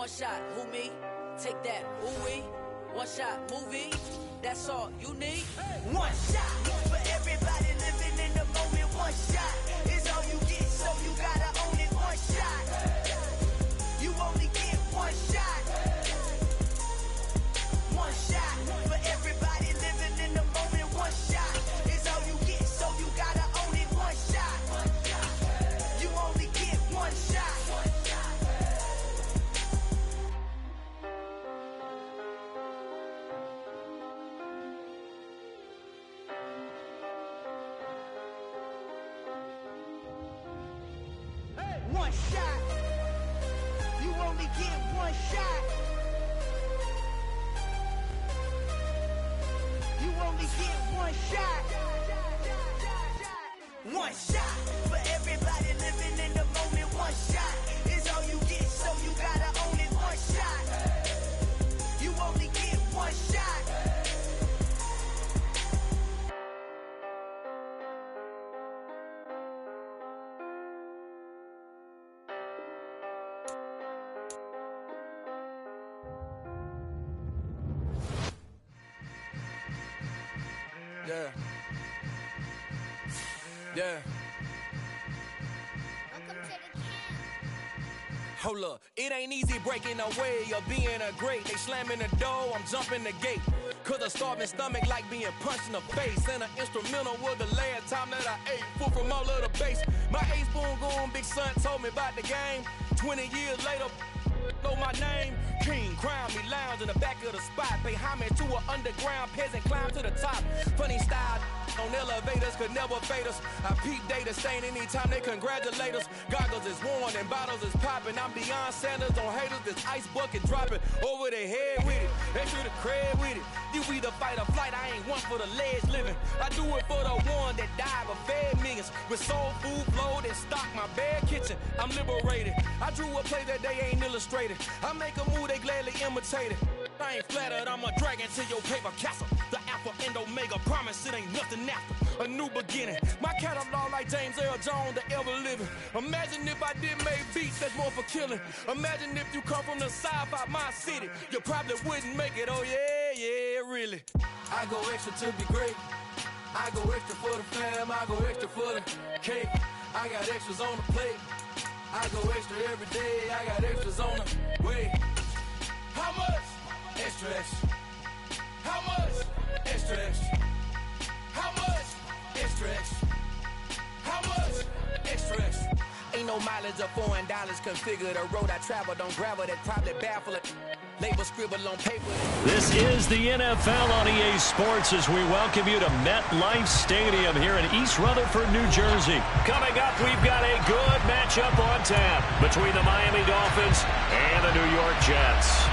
One shot, who me? Take that, who we? One shot, movie. That's all you need. One shot for everybody living in the moment. One shot is all you get, so you gotta own it. One shot. You only get one shot. One shot for everybody living in the moment. One shot is all you get, so you gotta own it. One shot. You only get one shot. One shot. You only get one shot. You only get one shot. One shot for everybody living in the moment. One shot is all you get, so you gotta own it. One shot. You only get one shot. Yeah. Yeah. Hold up, it ain't easy breaking away or being a great. They slamming the door, I'm jumping the gate. Cause a starving stomach like being punched in the face. And an instrumental was the last time that I ate. Full from all of the bass. My ace boom goon, big son told me about the game. 20 years later, know my name. King, crown me, lounge in the back of the spot. Pay homage to an underground peasant, climb to the top. Funny style on elevators could never fade us. I peep data stain anytime they congratulate us. Goggles is worn and bottles is popping. I'm beyond Sanders on haters. This ice bucket dropping over their head with it. Extra the cred with it. You either fight or flight. I ain't one for the ledge living. I do it for the one that died but fed millions. With soul food flowed and stocked my bad kitchen. I'm liberated. I drew a play that they ain't illustrated. I make a move they gladly imitate it. I ain't flattered, I'm a dragon to your paper castle. The alpha and omega, promise it ain't nothing after. A new beginning. My catalog like James Earl Jones, the ever living. Imagine if I did make beats that's more for killing. Imagine if you come from the south out my city. You probably wouldn't make it, oh yeah, really. I go extra to be great. I go extra for the fam, I go extra for the cake. I got extras on the plate. I go extra every day, I got extras on the way. How much? Extra, extra. How much? Extra, extra. How much? Extra, extra. How much? Extra, extra. Ain't no mileage of $4 configure the road I travel. Don't gravel that probably baffle it. Label scribble on paper. This is the NFL on EA Sports as we welcome you to MetLife Stadium here in East Rutherford, New Jersey. Coming up, we've got a good matchup on tap between the Miami Dolphins and the New York Jets.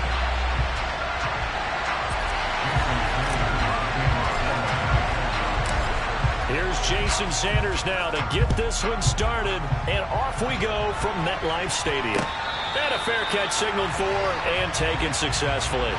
Here's Jason Sanders now to get this one started, and off we go from MetLife Stadium. And a fair catch signaled for and taken successfully.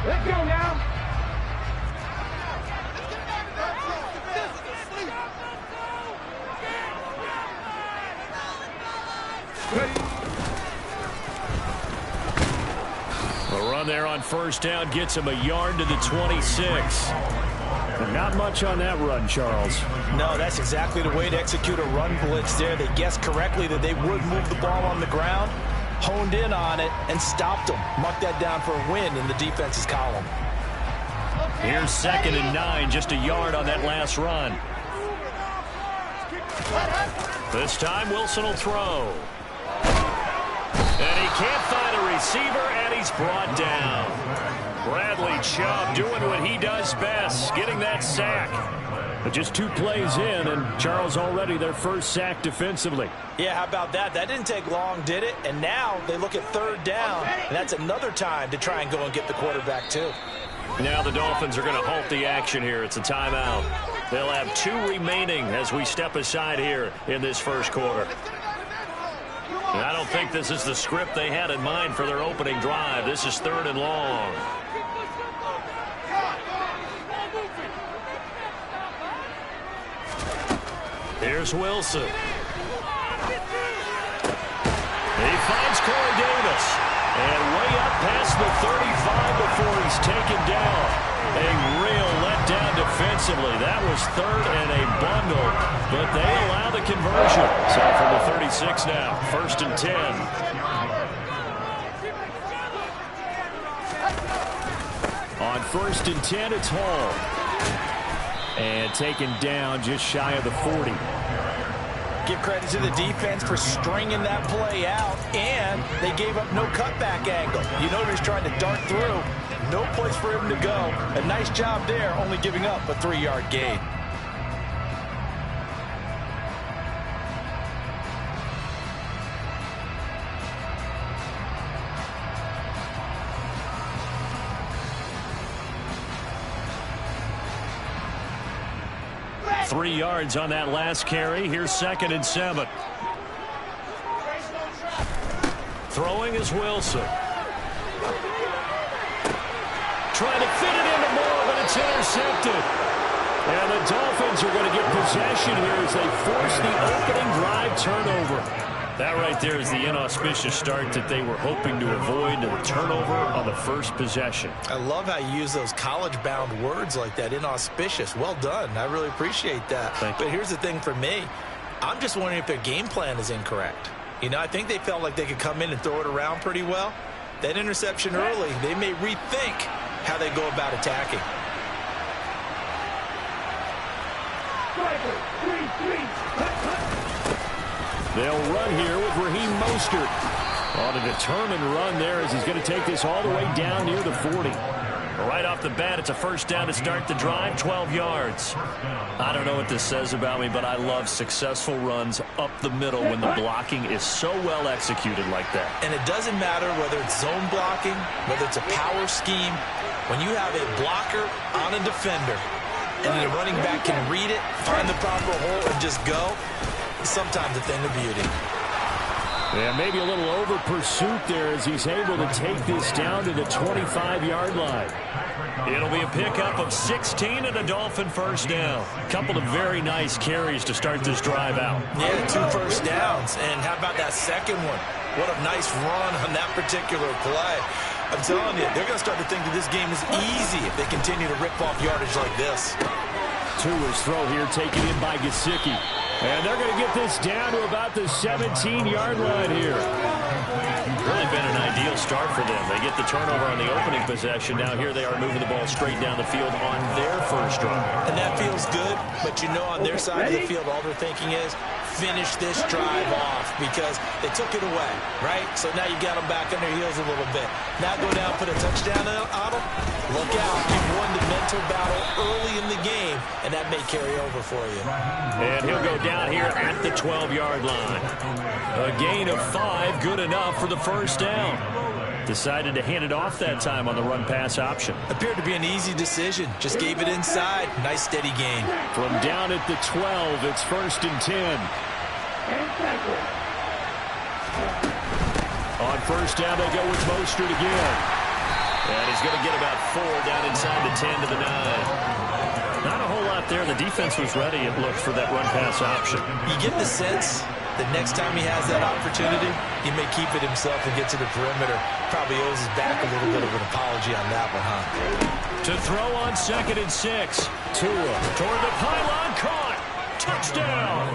Let's go now. A run there on first down gets him a yard to the 26. And not much on that run, Charles. No, that's exactly the way to execute a run blitz there. They guessed correctly that they would move the ball on the ground, honed in on it, and stopped them. Mark that down for a win in the defense's column. Here's 2nd and 9, just a yard on that last run. This time, Wilson will throw. And he can't find a receiver, and he's brought down. Bradley Chubb doing what he does best, getting that sack. But just 2 plays in, and Charles already their first sack defensively. Yeah, how about that? That didn't take long, did it? And now they look at 3rd down, and that's another time to try and go and get the quarterback, too. Now the Dolphins are going to halt the action here. It's a timeout. They'll have 2 remaining as we step aside here in this first quarter. And I don't think this is the script they had in mind for their opening drive. This is 3rd and long. Here's Wilson. He finds Corey Davis. And way up past the 35 before he's taken down. A real letdown defensively. That was 3rd and a bundle. But they allow the conversion. So from the 36 now, 1st and 10. On 1st and 10, it's Hall. And taken down just shy of the 40. Give credit to the defense for stringing that play out, and they gave up no cutback angle. You know he's trying to dart through. No place for him to go. A nice job there, only giving up a 3-yard gain. Three yards on that last carry. Here's 2nd and 7. Throwing is Wilson. Trying to fit it into Moore, but it's intercepted. And the Dolphins are going to get possession here as they force the opening drive turnover. That right there is the inauspicious start that they were hoping to avoid, the turnover on the first possession. I love how you use those college-bound words like that, inauspicious. Well done. I really appreciate that. But here's the thing for me. I'm just wondering if their game plan is incorrect. You know, I think they felt like they could come in and throw it around pretty well. That interception early, they may rethink how they go about attacking. They'll run here with Raheem Mostert on a determined run there as he's going to take this all the way down near the 40. Right off the bat, it's a 1st down to start the drive, 12 yards. I don't know what this says about me, but I love successful runs up the middle when the blocking is so well executed like that. And it doesn't matter whether it's zone blocking, whether it's a power scheme. When you have a blocker on a defender and the running back can read it, find the proper hole, and just go, sometimes a thing of beauty. Yeah, maybe a little over pursuit there as he's able to take this down to the 25-yard line. It'll be a pickup of 16 and a Dolphin 1st down. Couple of very nice carries to start this drive out. Yeah, 2 first downs. And how about that second one? What a nice run on that particular play. I'm telling you, they're going to start to think that this game is easy if they continue to rip off yardage like this. Tua's throw here taken in by Gesicki. And they're going to get this down to about the 17-yard line here. Really been an ideal start for them. They get the turnover on the opening possession. Now here they are moving the ball straight down the field on their first drive. And that feels good, but you know on their side of the field all they're thinking is finish this drive off because they took it away, right? So now you got them back on their heels a little bit. Now go down, put a touchdown on them. Look out. You've won the mental battle early in the game, and that may carry over for you. And he'll go down here at the 12-yard line. A gain of 5, good enough for the 1st down. Decided to hand it off that time on the run-pass option. Appeared to be an easy decision. Just gave it inside. Nice steady gain. From down at the 12, it's 1st and 10. On 1st down, they go with Mostert again. And he's going to get about 4 down inside the 10 to the 9. Not a whole lot there. The defense was ready, it looked, for that run-pass option. You get the sense that next time he has that opportunity, he may keep it himself and get to the perimeter. Probably owes his back a little bit of an apology on that one, huh? To throw on 2nd and 6. Tua toward the pylon, caught. Touchdown.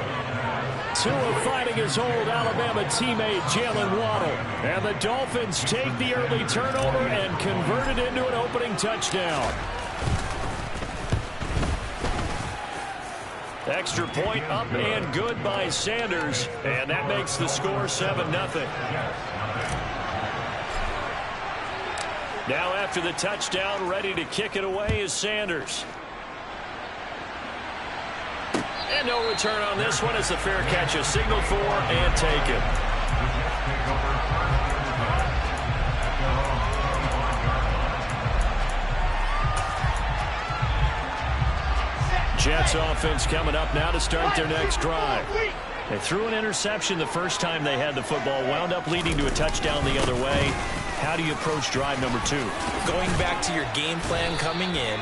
Tua fighting his old Alabama teammate Jalen Waddle. And the Dolphins take the early turnover and convert it into an opening touchdown. Extra point up and good by Sanders. And that makes the score 7-0. Now after the touchdown, ready to kick it away is Sanders. And no return on this one. It's a fair catch, a signal for, and taken. Jets offense coming up now to start their next drive. They threw an interception the first time they had the football, wound up leading to a touchdown the other way. How do you approach drive number 2? Going back to your game plan coming in,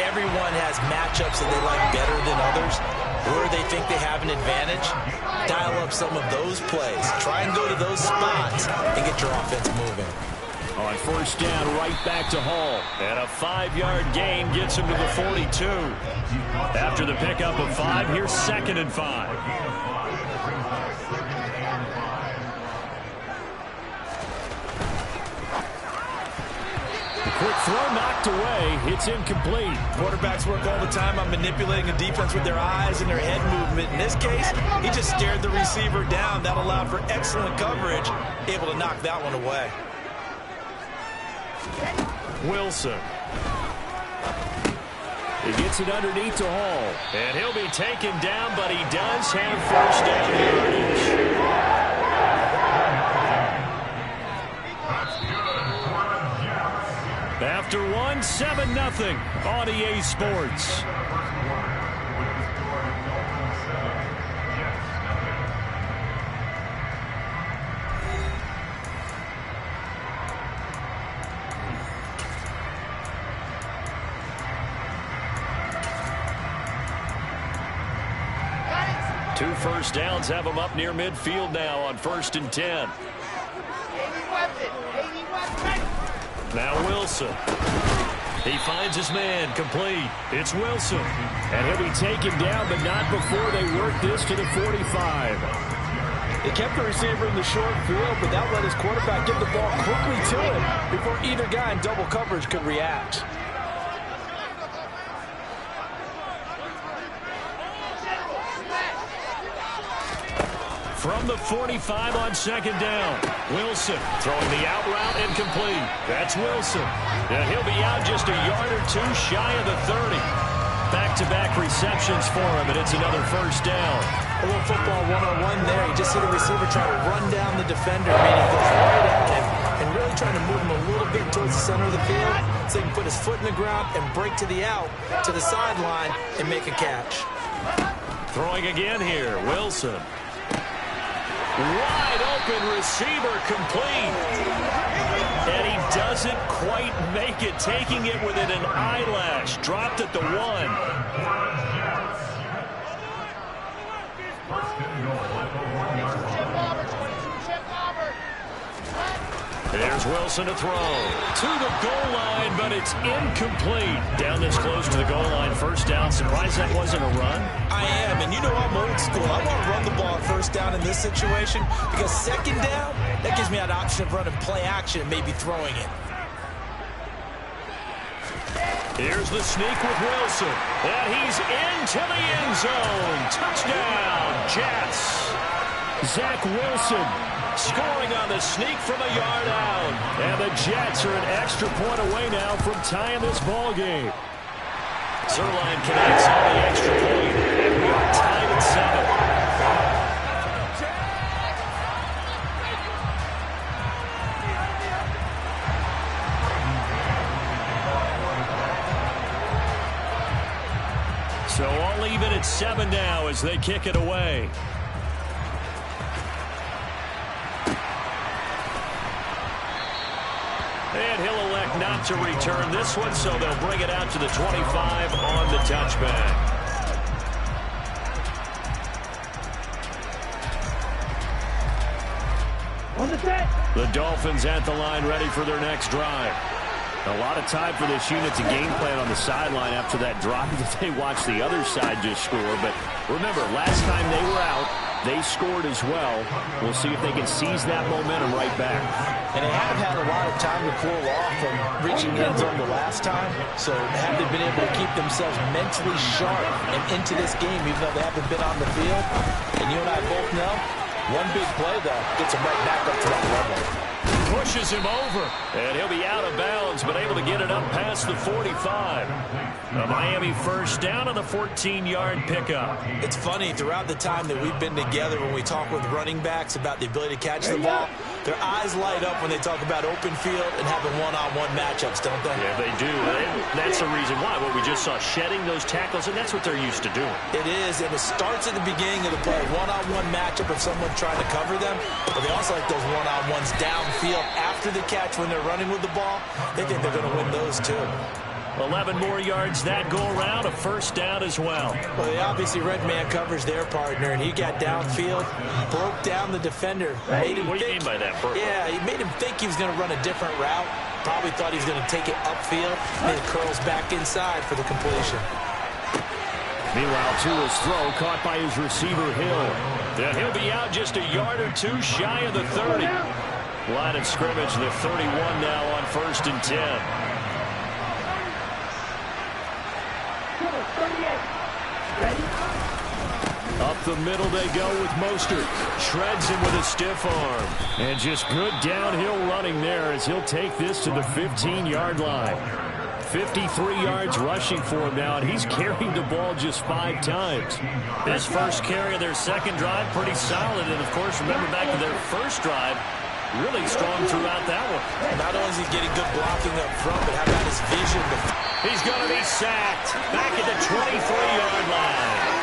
everyone has matchups that they like better than others, where they think they have an advantage. Dial up some of those plays. Try and go to those spots and get your offense moving. On first down, right back to Hall. And a 5-yard gain gets him to the 42. After the pickup of 5, here's 2nd and 5. Quick throw knocked away. It's incomplete. Quarterbacks work all the time on manipulating a defense with their eyes and their head movement. In this case, he just stared the receiver down. That allowed for excellent coverage, able to knock that one away. Wilson. He gets it underneath to Hall. And he'll be taken down, but he does have first down yardage. After 1, 7-0 on EA Sports. Two first downs have them up near midfield now on 1st and 10. Now Wilson. He finds his man, complete. It's Wilson. And he'll be taken down, but not before they work this to the 45. They kept the receiver in the short field, but that let his quarterback get the ball quickly to him before either guy in double coverage could react. From the 45 on 2nd down. Wilson throwing the out route incomplete. That's Wilson. And he'll be out just a yard or 2 shy of the 30. Back-to-back receptions for him, and it's another first down. A little football one-on-one there. You just see the receiver try to run down the defender, and he goes right at him and really trying to move him a little bit towards the center of the field so he can put his foot in the ground and break to the out, to the sideline, and make a catch. Throwing again here, Wilson. Wide open receiver, complete. And he doesn't quite make it, taking it within an eyelash. Dropped at the 1. There's Wilson to throw. To the goal line, but it's incomplete. Down this close to the goal line, first down. Surprised that wasn't a run? I am, and you know I'm old school. I want to run the ball at first down in this situation because 2nd down, that gives me an option of running play action and maybe throwing it. Here's the sneak with Wilson. And he's into the end zone. Touchdown, Jets. Zach Wilson scoring on the sneak from a yard out. And the Jets are an extra point away now from tying this ball game. Zerline connects on the extra point, and we are tied at 7. So all even at 7 now as they kick it away. And he'll elect not to return this one, so they'll bring it out to the 25 on the touchback. The Dolphins at the line, ready for their next drive. A lot of time for this unit to game plan on the sideline after that drive that they watched the other side just score. But remember, last time they were out, they scored as well. We'll see if they can seize that momentum right back. And they have had a lot of time to cool off from reaching the end zone the last time. So have they been able to keep themselves mentally sharp and into this game, even though they haven't been on the field? And you and I both know, one big play, though, gets them right back up to that level. Pushes him over, and he'll be out of bounds, but able to get it up past the 45. A Miami first down on the 14-yard pickup. It's funny, throughout the time that we've been together, when we talk with running backs about the ability to catch the ball, their eyes light up when they talk about open field and having one-on-one matchups, don't they? Yeah, they do. And that's the reason why. What we just saw, shedding those tackles, and that's what they're used to doing. It is, and it starts at the beginning of the play. One-on-one matchup of someone trying to cover them, but they also like those one-on-ones downfield after the catch when they're running with the ball. They think they're going to win those too. 11 more yards that go around, a first down as well. Well, they obviously red man covers their partner, and he got downfield, broke down the defender. What do you mean by that, Bert? Yeah, he made him think he was going to run a different route. Probably thought he was going to take it upfield, and it curls back inside for the completion. Meanwhile, Tua's throw caught by his receiver, Hill. And he'll be out just a yard or two shy of the 30. Line of scrimmage, the 31 now on 1st and 10. Up the middle they go with Mostert. Shreds him with a stiff arm. And just good downhill running there as he'll take this to the 15-yard line. 53 yards rushing for him now, and he's carried the ball just 5 times. His first carry of their second drive, pretty solid. And, of course, remember back to their first drive, really strong throughout that one. Not only is he getting good blocking up front, but how about his vision? He's going to be sacked back at the 23-yard line.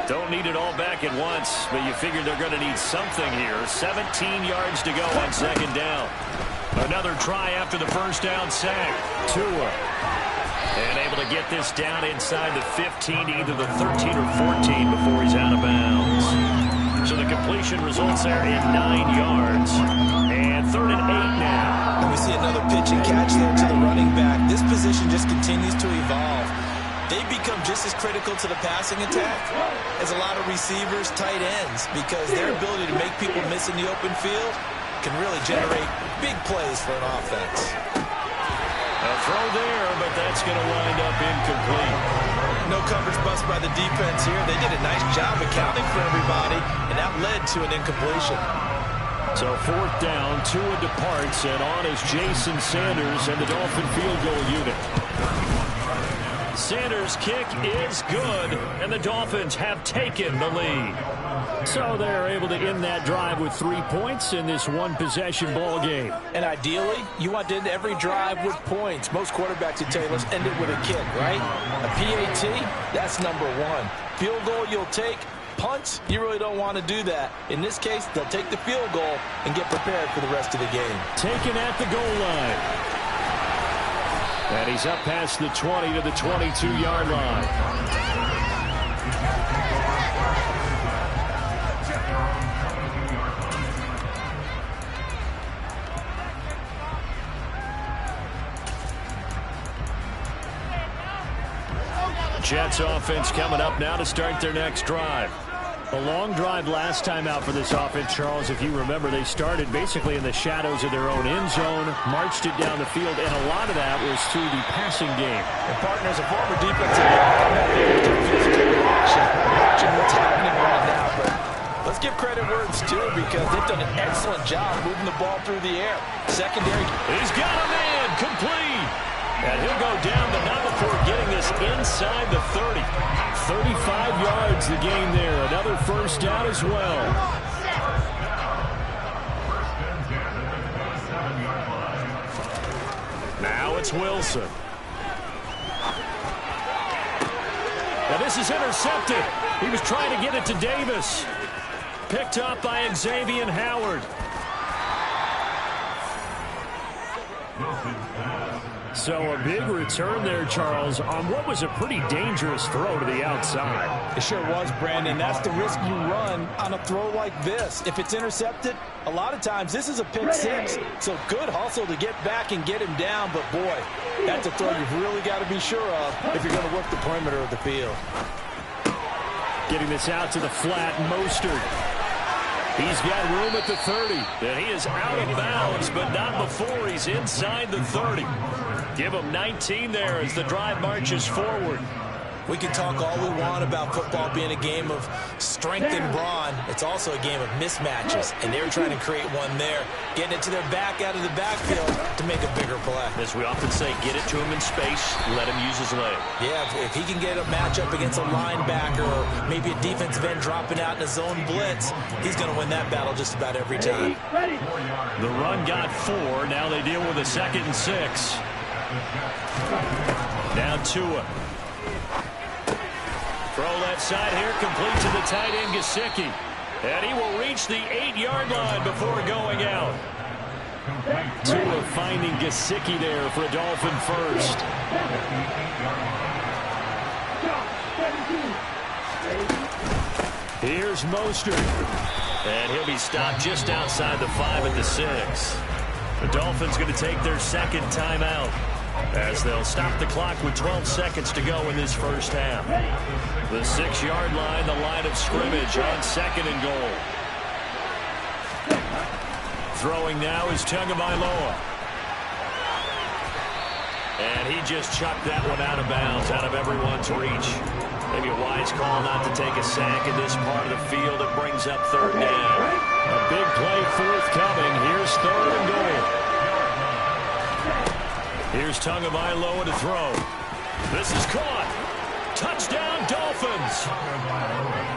Don't need it all back at once, but you figure they're going to need something here. 17 yards to go on second down. Another try after the first down sack. Tua. And able to get this down inside the 15, either the 13 or 14 before he's out of bounds. So the completion results there in 9 yards. And 3rd and 8 now. And we see another pitch and catch there to the running back. This position just continues to evolve. They become just as critical to the passing attack as a lot of receivers, tight ends, because their ability to make people miss in the open field can really generate big plays for an offense. A throw there, but that's going to wind up incomplete. No coverage bust by the defense here. They did a nice job accounting for everybody, and that led to an incompletion. So 4th down, Tua departs, and on is Jason Sanders and the Dolphin field goal unit. Sanders' kick is good, and the Dolphins have taken the lead. So they're able to end that drive with 3 points in this one-possession ball game. And ideally, you want to end every drive with points. Most quarterbacks would tell you, let's end it with a kick, right? A PAT, that's number 1. Field goal you'll take. Punts, you really don't want to do that. In this case, they'll take the field goal and get prepared for the rest of the game. Taken at the goal line. And he's up past the 20 to the 22-yard line. Jets offense coming up now to start their next drive. A long drive last time out for this offense, Charles. If you remember, they started basically in the shadows of their own end zone, marched it down the field, and a lot of that was through the passing game. And partners, a former defensive watching what's happening right now, but let's give credit where it's due because they've done an excellent job moving the ball through the air. Secondary. He's got a man, complete. And he'll go down, but not before getting this inside the 30. 35 yards the game there. Another first down as well. Now it's Wilson. And this is intercepted. He was trying to get it to Davis. Picked up by Xavier Howard. So a big return there, Charles, on what was a pretty dangerous throw to the outside. It sure was, Brandon. That's the risk you run on a throw like this. If it's intercepted, a lot of times this is a pick six. So good hustle to get back and get him down. But, boy, that's a throw you've really got to be sure of if you're going to work the perimeter of the field. Getting this out to the flat, Mostert. He's got room at the 30. And he is out of bounds, but not before he's inside the 30. Give him 19 there as the drive marches forward. We can talk all we want about football being a game of strength and brawn. It's also a game of mismatches, and they're trying to create one there, getting it to their back out of the backfield to make a bigger play. As we often say, get it to him in space, let him use his leg. Yeah, if he can get a matchup against a linebacker or maybe a defensive end dropping out in a zone blitz, he's going to win that battle just about every time. The run got 4. Now they deal with a 2nd and 6. Now Tua. Throw left side here, complete to the tight end, Gesicki. And he will reach the 8-yard line before going out. Tua finding Gesicki there for a Dolphin first. Here's Mostert. And he'll be stopped just outside the 5 at the 6. The Dolphins going to take their 2nd timeout, as they'll stop the clock with 12 seconds to go in this first half. The 6-yard line, the line of scrimmage on 2nd and goal. Throwing now is Tagovailoa. And he just chucked that one out of bounds, out of everyone's reach. Maybe a wise call not to take a sack in this part of the field. It brings up 3rd down. A big play forthcoming. Here's 3rd and goal. Here's Tagovailoa to throw. This is caught. Touchdown, Dolphins.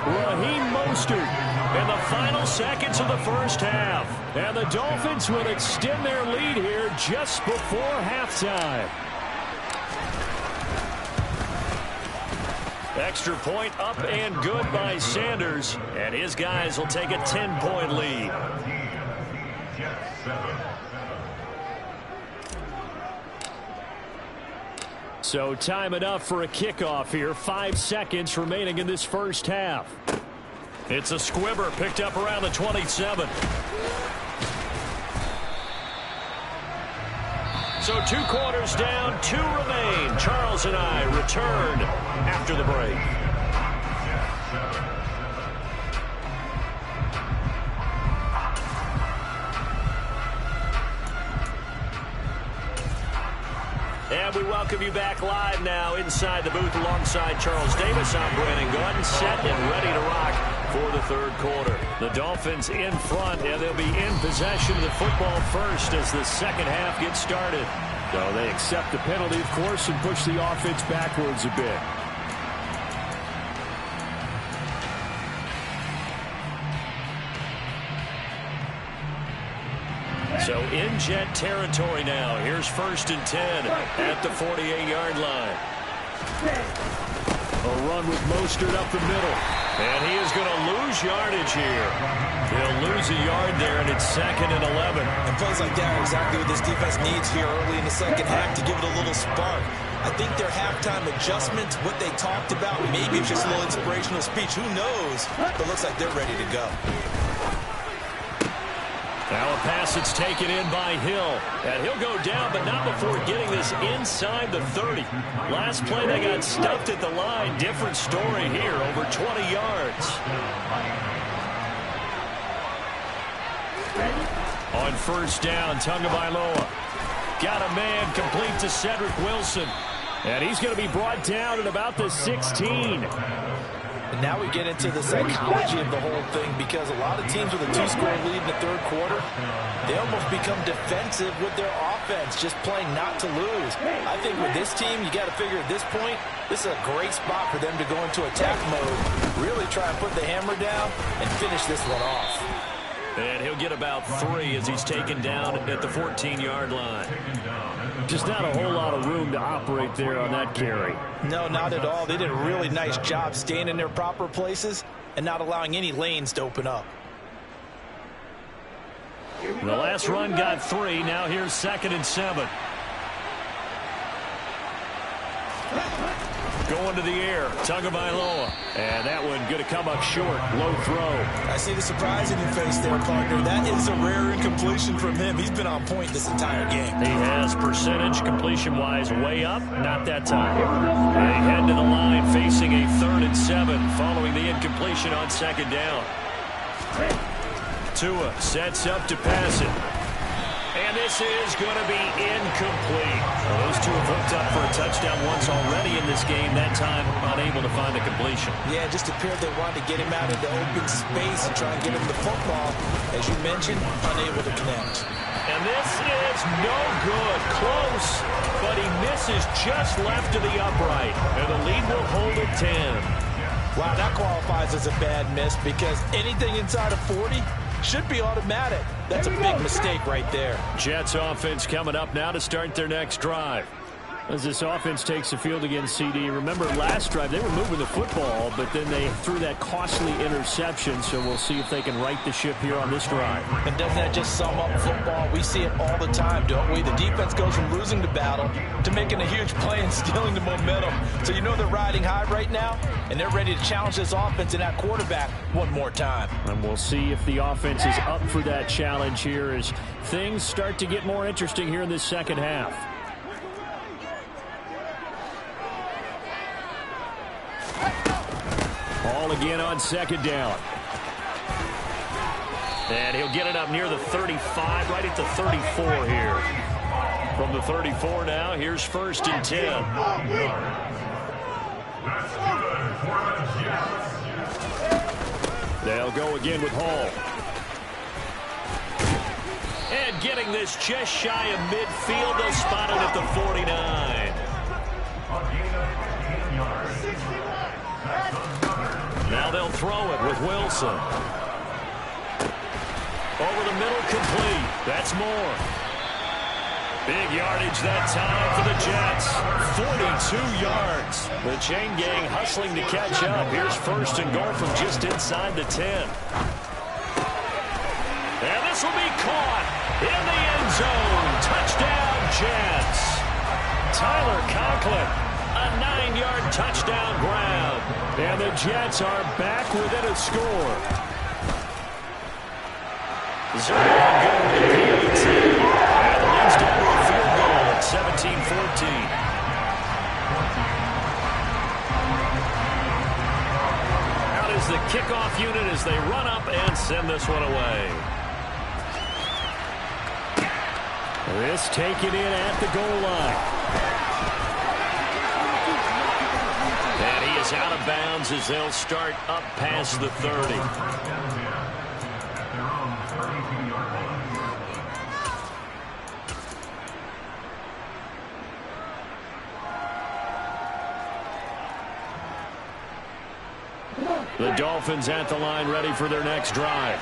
Raheem Mostert in the final seconds of the first half. And the Dolphins will extend their lead here just before halftime. Extra point up and good by Sanders. And his guys will take a 10-point lead. So time enough for a kickoff here. 5 seconds remaining in this first half. It's a squibber picked up around the 27. So 2 quarters down, 2 remain. Charles and I return after the break. And we welcome you back live now inside the booth alongside Charles Davis. I'm Brandon Gordon, set and ready to rock for the 3rd quarter. The Dolphins in front, and they'll be in possession of the football first as the 2nd half gets started. So they accept the penalty, of course, and push the offense backwards a bit. So in jet territory now. Here's 1st and 10 at the 48-yard line. A run with Mostert up the middle. And he is going to lose yardage here. He'll lose a yard there, and it's 2nd and 11. And plays like that are exactly what this defense needs here early in the 2nd half to give it a little spark. I think their halftime adjustments, what they talked about, maybe it's just a little inspirational speech. Who knows? But it looks like they're ready to go. Now a pass that's taken in by Hill. And he'll go down, but not before getting this inside the 30. Last play, they got stuffed at the line. Different story here, over 20 yards. On 1st down, Tagovailoa. Got a man complete to Cedric Wilson. And he's going to be brought down at about the 16. And now we get into the psychology of the whole thing, because a lot of teams with a 2-score lead in the 3rd quarter, they almost become defensive with their offense, just playing not to lose. I think with this team, you got to figure at this point, this is a great spot for them to go into attack mode, really try and put the hammer down and finish this one off. And he'll get about 3 as he's taken down at the 14-yard line. Just not a whole lot of room to operate there on that carry. No, not at all. They did a really nice job staying in their proper places and not allowing any lanes to open up. The last run got 3. Now here's 2nd and 7. Going to the air. Tagovailoa. And that one going to come up short. Low throw. I see the surprise in your face there, partner. That is a rare incompletion from him. He's been on point this entire game. He has percentage completion-wise way up. Not that time. They head to the line facing a 3rd and 7 following the incompletion on 2nd down. Tua sets up to pass it. And this is going to be incomplete. Well, those two have hooked up for a touchdown once already in this game. That time, unable to find a completion. Yeah, it just appeared they wanted to get him out into open space and try and get him the football. As you mentioned, unable to connect. And this is no good. Close, but he misses just left of the upright. And the lead will hold at 10. Wow, that qualifies as a bad miss because anything inside of 40 should be automatic. That's a big mistake right there. Jets offense coming up now to start their next drive. As this offense takes the field against CD, remember last drive they were moving the football, but then they threw that costly interception, so we'll see if they can right the ship here on this drive. And doesn't that just sum up football? We see it all the time, don't we? The defense goes from losing the battle to making a huge play and stealing the momentum. So you know they're riding high right now, and they're ready to challenge this offense and that quarterback one more time. And we'll see if the offense is up for that challenge here as things start to get more interesting here in this second half. Ball again on 2nd down. And he'll get it up near the 35, right at the 34 here. From the 34 now, here's 1st and 10. They'll go again with Hall. And getting this just shy of midfield, they'll spot it at the 49. Now they'll throw it with Wilson. Over the middle, complete. That's more. Big yardage that time for the Jets. 42 yards. The chain gang hustling to catch up. Here's 1st and goal from just inside the 10. And this will be caught in the end zone. Touchdown, Jets. Tyler Conklin. A 9-yard touchdown grab. And the Jets are back within a score. Zerman good with the PAT. And the lead's down to a field goal at 17-14. Out is the kickoff unit as they run up and send this one away. This taken in at the goal line. And he is out of bounds as they'll start up past the 30. The Dolphins at the line ready for their next drive.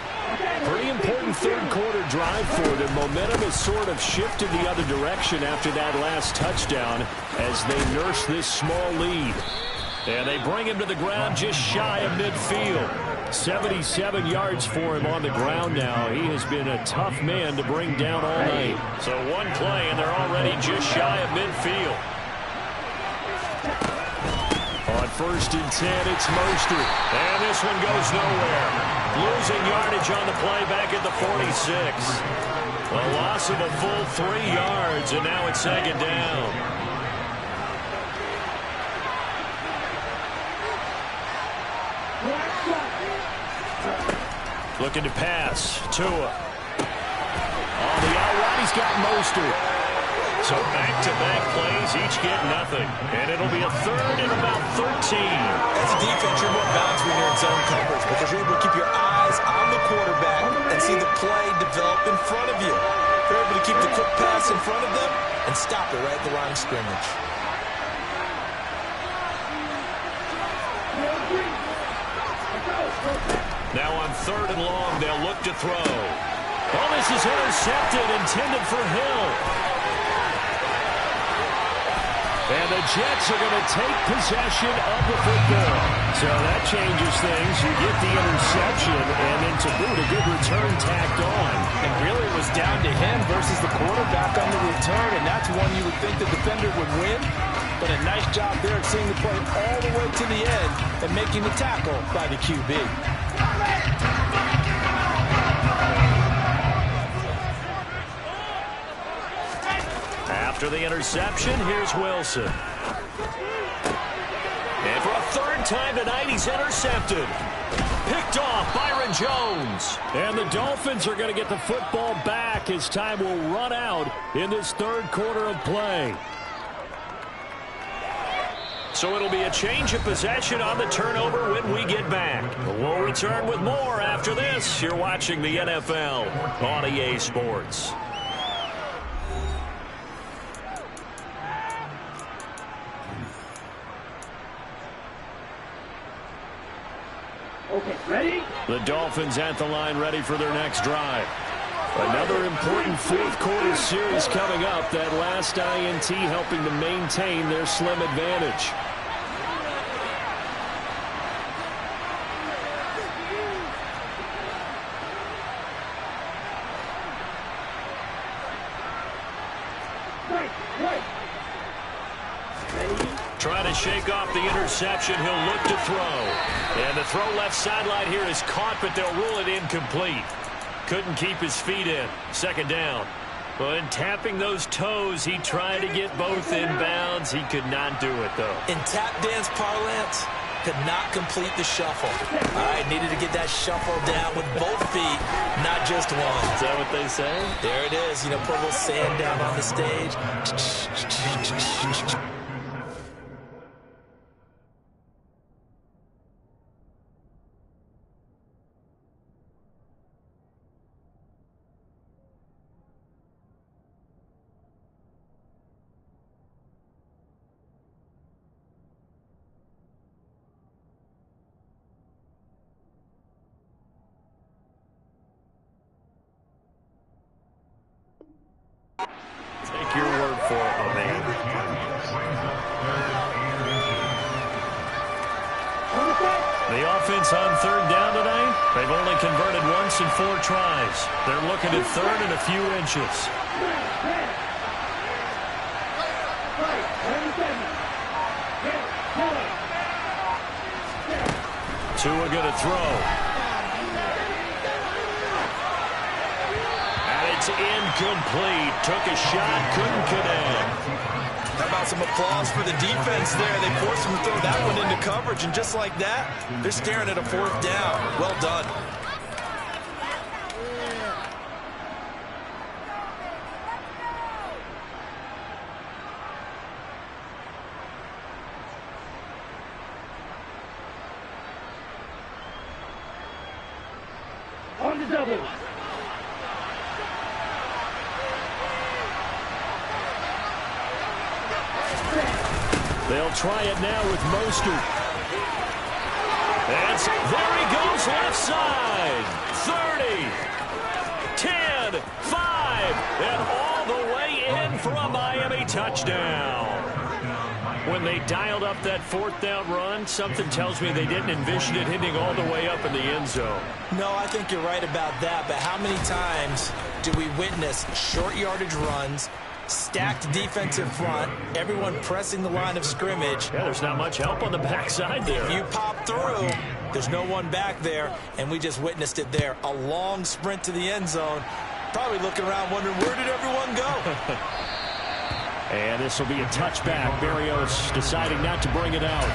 Pretty important third-quarter drive for them. Momentum has sort of shifted the other direction after that last touchdown as they nurse this small lead. And they bring him to the ground just shy of midfield. 77 yards for him on the ground now. He has been a tough man to bring down all night. So one play, and they're already just shy of midfield. On 1st and 10, it's Mostert. And this one goes nowhere. Losing yardage on the play back at the 46. A loss of a full 3 yards, and now it's 2nd down. Looking to pass. Tua. On the outright, he's got Mostert. So back-to-back plays, each get nothing. And it'll be a 3rd and about 13. As a defense, you're more balanced when you're in zone coverage because you're able to keep your eyes on the quarterback and see the play develop in front of you. You're able to keep the quick pass in front of them and stop it right at the line of scrimmage. Now on 3rd and long, they'll look to throw. Oh, this is intercepted, intended for Hill. And the Jets are going to take possession of the football. So that changes things. You get the interception, and then to boot, a good return tacked on. And really it was down to him versus the quarterback on the return, and that's one you would think the defender would win. But a nice job there of seeing the play all the way to the end and making the tackle by the QB. After the interception, here's Wilson. And for a 3rd time tonight, he's intercepted. Picked off Byron Jones. And the Dolphins are going to get the football back as time will run out in this 3rd quarter of play. So it'll be a change of possession on the turnover when we get back. We'll return with more after this. You're watching the NFL on EA Sports. Okay, ready? The Dolphins at the line, ready for their next drive. Another important 4th quarter series coming up. That last INT helping to maintain their slim advantage. Trying to shake off the interception. He'll look to throw. And the throw left sideline here is caught, but they'll rule it incomplete. Couldn't keep his feet in. 2nd down. Well, in tapping those toes, he tried to get both in bounds. He could not do it, though. In tap dance parlance, could not complete the shuffle. All right, needed to get that shuffle down with both feet, not just one. Is that what they say? There it is. You know, put a little sand down on the stage. Take your word for it, my man. The offense on 3rd down tonight, they've only converted once in 4 tries. They're looking at 3rd and a few inches. Tua going to throw. It's incomplete. Took a shot, couldn't connect. How about some applause for the defense there? They forced him to throw that one into coverage, and just like that, they're staring at a 4th down. Well done. On the double. They'll try it now with Mostert. And there he goes left side. 30, 10, 5, and all the way in for a Miami touchdown. When they dialed up that 4th down run, something tells me they didn't envision it hitting all the way up in the end zone. No, I think you're right about that, but how many times do we witness short yardage runs, stacked defensive front, everyone pressing the line of scrimmage? Yeah, there's not much help on the backside there. If you pop through, there's no one back there, and we just witnessed it there. A long sprint to the end zone. Probably looking around wondering, where did everyone go? And this will be a touchback. Berrios deciding not to bring it out.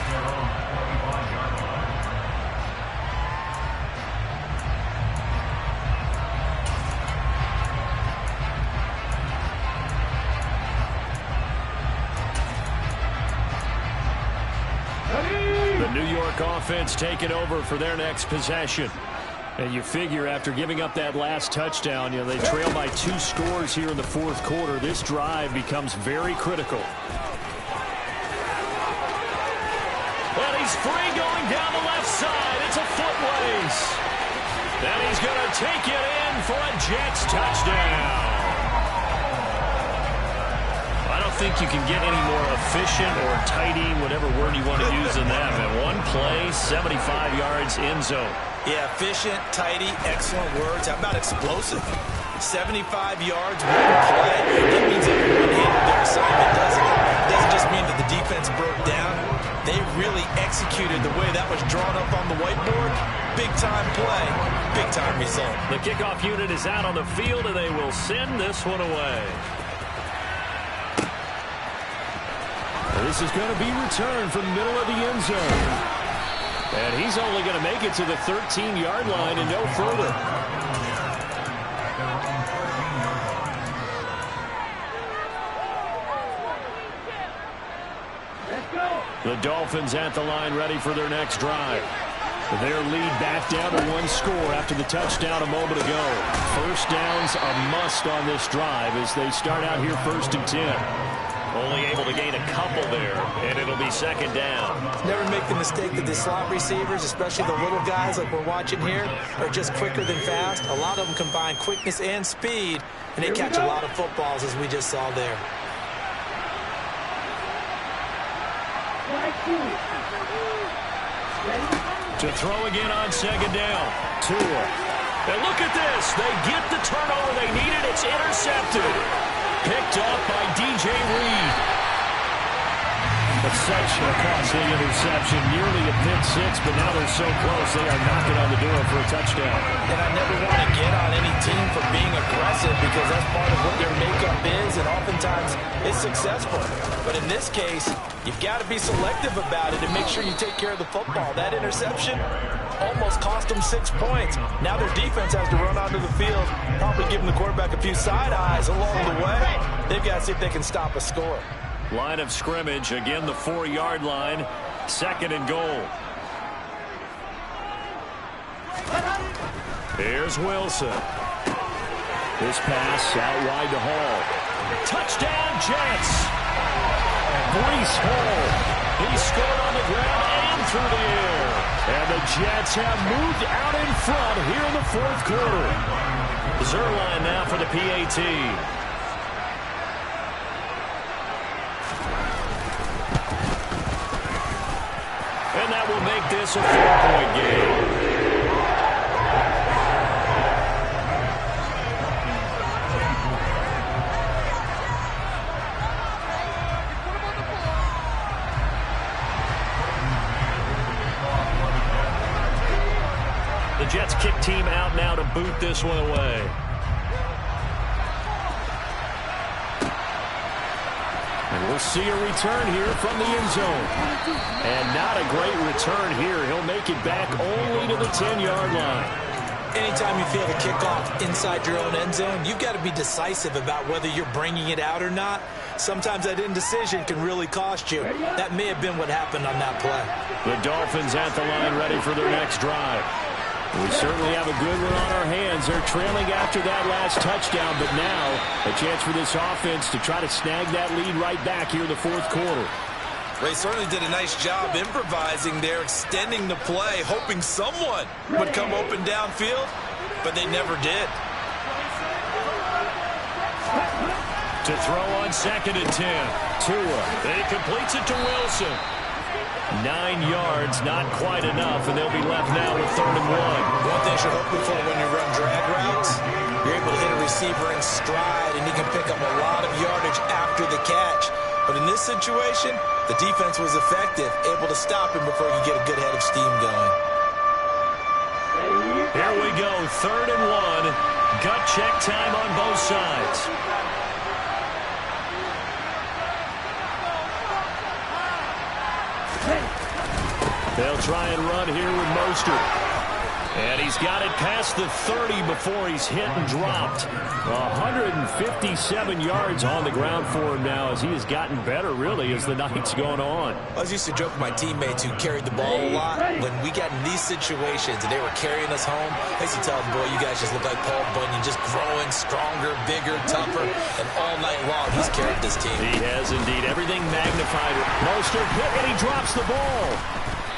New York offense taking over for their next possession. And you figure after giving up that last touchdown, you know, they trail by 2 scores here in the 4th quarter. This drive becomes very critical. And he's free going down the left side. It's a foot race. And he's going to take it in for a Jets touchdown. I don't think you can get any more efficient or tidy, whatever word you want to use in that. And one play, 75 yards in zone. Yeah, efficient, tidy, excellent words. How about explosive? 75 yards, one play. That means everyone handled their assignment, doesn't it? It doesn't just mean that the defense broke down. They really executed the way that was drawn up on the whiteboard. Big-time play, big-time result. The kickoff unit is out on the field, and they will send this one away. This is going to be returned from the middle of the end zone. And he's only going to make it to the 13-yard line and no further. The Dolphins at the line ready for their next drive. Their lead back down to one score after the touchdown a moment ago. First down's a must on this drive as they start out here 1st and 10. Only able to gain a couple there, and it'll be 2nd down. Never make the mistake that the slot receivers, especially the little guys like we're watching here, are just quicker than fast. A lot of them combine quickness and speed, and they catch a lot of footballs as we just saw there. To throw again on 2nd down. Tua. And look at this. They get the turnover they needed. It's intercepted. Picked up by DJ Reed. But such a costly interception. Nearly a pick six, but now they're so close they are knocking on the door for a touchdown. And I never want to get on any team for being aggressive because that's part of what their makeup is, and oftentimes it's successful. But in this case, you've got to be selective about it and make sure you take care of the football. That interception almost cost them 6 points. Now their defense has to run onto the field, probably giving the quarterback a few side eyes along the way. They've got to see if they can stop a score. Line of scrimmage, again the 4-yard line, 2nd and goal. Here's Wilson. This pass out wide to Hall. Touchdown Jets! Breece Hall. He scored on the ground and through the air. And the Jets have moved out in front here in the 4th quarter. Zerline now for the PAT. And that will make this a 4-point game. The Jets kick team out now to boot this one away. And we'll see a return here from the end zone. And not a great return here. He'll make it back only to the 10-yard line. Anytime you feel the kickoff inside your own end zone, you've got to be decisive about whether you're bringing it out or not. Sometimes that indecision can really cost you. That may have been what happened on that play. The Dolphins at the line ready for their next drive. We certainly have a good one on our hands. They're trailing after that last touchdown, but now a chance for this offense to try to snag that lead right back here in the 4th quarter. They certainly did a nice job improvising there, extending the play, hoping someone would come open downfield, but they never did. To throw on 2nd and 10. Tua. He completes it to Wilson. 9 yards, not quite enough, and they'll be left now with 3rd and 1. One thing you're hoping for when you run drag routes, you're able to hit a receiver in stride, and he can pick up a lot of yardage after the catch. But in this situation, the defense was effective, able to stop him before he could get a good head of steam going. Here we go, 3rd and 1. Gut check time on both sides. They'll try and run here with Mostert. And he's got it past the 30 before he's hit and dropped. 157 yards on the ground for him now as he has gotten better, really, as the night's going on. I was used to joke with my teammates who carried the ball a lot. When we got in these situations and they were carrying us home, I used to tell them, boy, you guys just look like Paul Bunyan, just growing stronger, bigger, tougher. And all night long, he's carried this team. He has indeed. Everything magnified. Mostert hit and he drops the ball.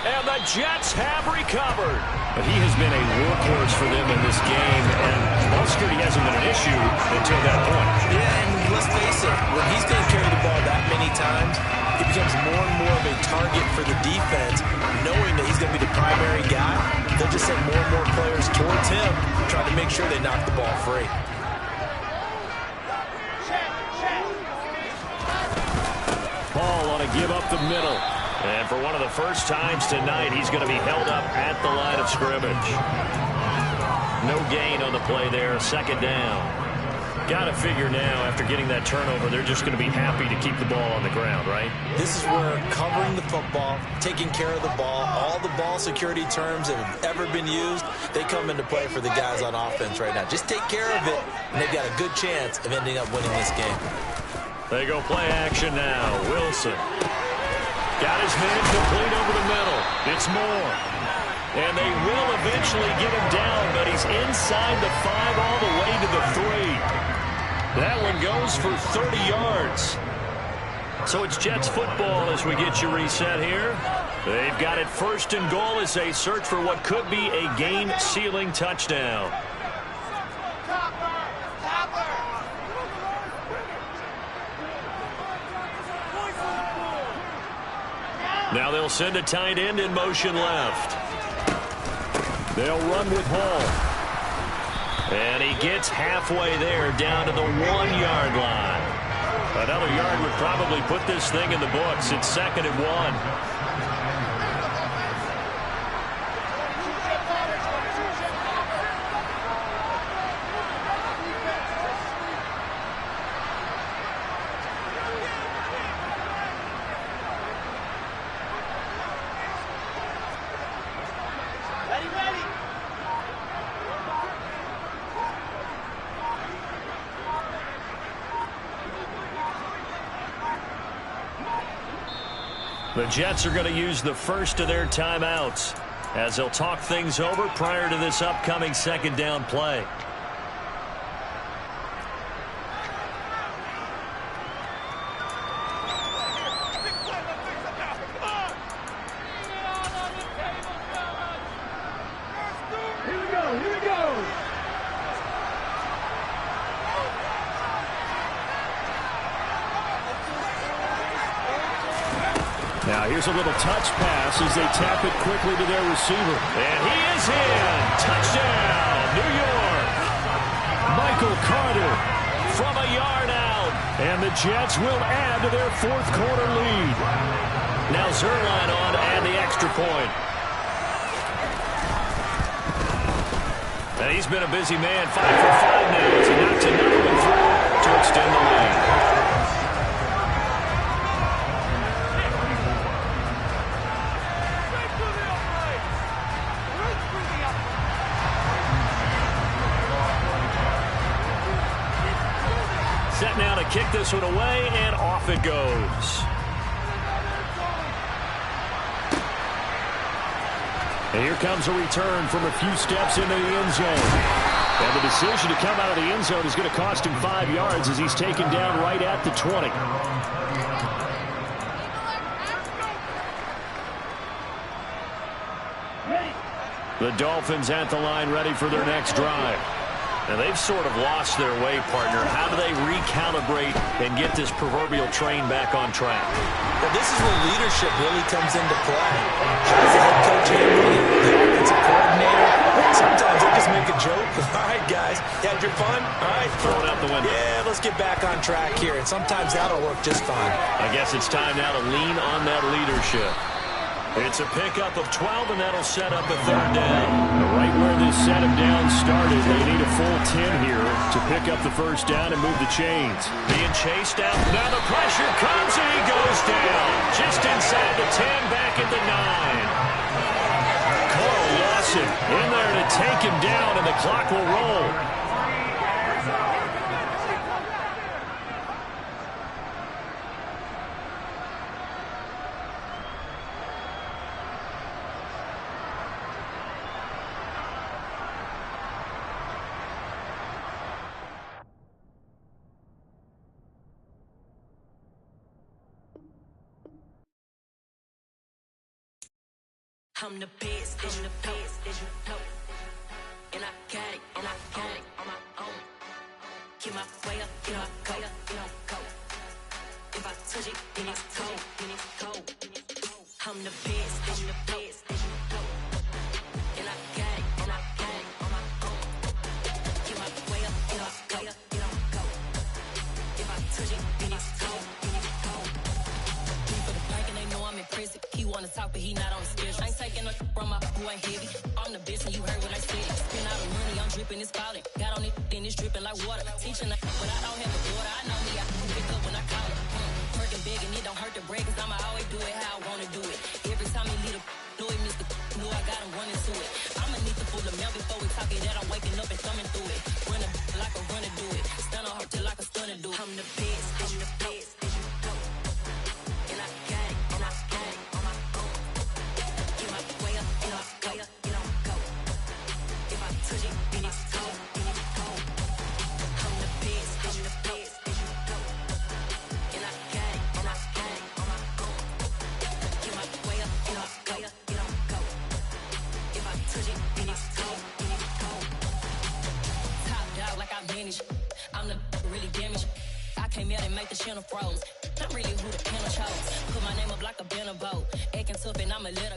And the Jets have recovered. But he has been a workhorse for them in this game, and ball security hasn't been an issue until that point. Yeah, and let's face it, when he's going to carry the ball that many times, he becomes more and more of a target for the defense, knowing that he's going to be the primary guy. They'll just send more and more players towards him, trying to make sure they knock the ball free. Paul on a give up the middle. And for one of the first times tonight, he's going to be held up at the line of scrimmage. No gain on the play there, second down. Got to figure now, after getting that turnover, they're just going to be happy to keep the ball on the ground, right? This is where covering the football, taking care of the ball, all the ball security terms that have ever been used, they come into play for the guys on offense right now. Just take care of it, and they've got a good chance of ending up winning this game. They go play action now. Wilson. Got his man complete over the middle. It's Moore. And they will eventually get him down, but he's inside the 5 all the way to the 3. That one goes for 30 yards. So it's Jets football as we get you reset here. They've got it first and goal as they search for what could be a game-sealing touchdown. Now they'll send a tight end in motion left. They'll run with Hall. And he gets halfway there down to the 1-yard line. Another yard would probably put this thing in the books. It's 2nd and 1. The Jets are going to use the first of their timeouts as they'll talk things over prior to this upcoming second down play. Now here's a little touch pass as they tap it quickly to their receiver. And he is in. Touchdown, New York. Michael Carter from a yard out. And the Jets will add to their fourth quarter lead. Now Zerline on to add the extra point. And he's been a busy man, 5 for 5 now as he knocks another one through to extend the lead. Set now to kick this one away, and off it goes. And here comes a return from a few steps into the end zone. And the decision to come out of the end zone is going to cost him 5 yards as he's taken down right at the 20. The Dolphins at the line ready for their next drive. And they've sort of lost their way, partner. How do they recalibrate and get this proverbial train back on track? Well, this is where leadership really comes into play. How's the head coach handling it? The offensive coordinator? Sometimes they just make a joke. All right, guys, you had your fun? All right, throw it out the window. Yeah, let's get back on track here. And sometimes that'll work just fine. I guess it's time now to lean on that leadership. It's a pickup of 12, and that'll set up a third down. Right where this set of downs started, they need a full 10 here to pick up the first down and move the chains. Being chased out. Now the pressure comes, and he goes down. Just inside the 10, back at the 9. Carl Lawson in there to take him down, and the clock will roll. I'm the best, I'm the best, as you know. And I got it, and I got it on my own. Get my way up, get my go, go. If I touch it, then it's cold, then it's cold. I'm the best, I'm the best, as you know. And I got it, and I got it on my own. Get my way up, get my go. If I touch it, then it's cold, then it's cold. For the bank and they know I'm in prison. He wanna talk, but he not on the schedule. I ain't taking no from my boy heavy. I'm the best and you heard what I said. Spend all the money, I'm dripping, it's falling. Got on it, then it's dripping like water. Teaching her, but I don't have a daughter. I know me, I can pick up when I call her. Working big and it don't hurt to break, cause I'ma always do it how I wanna do it. Every time he lead a know it, Mr. Know I got him running to it. I'ma need to pull the mail before we talk it that I'm waking up and thumbing through it. Run a like a runner do it. Stun on her till like a stunner do it. I'm the best, I'm the best, as you know. And I got it, and I got it on my own. Get my way up, get my way up, go. If I touch it, then it's cold, then it's cold. I'm the best, as you know. And I got it, and I got it on my own. Get my way up, get my way up, go. If I touch it, then it's cold, then it's cold. Top dog like I manage. I'm the really damaged. I came out and make the channel froze. I'm really who the panel chose. Put my name up like a banner boat. Acting tough and I'ma let her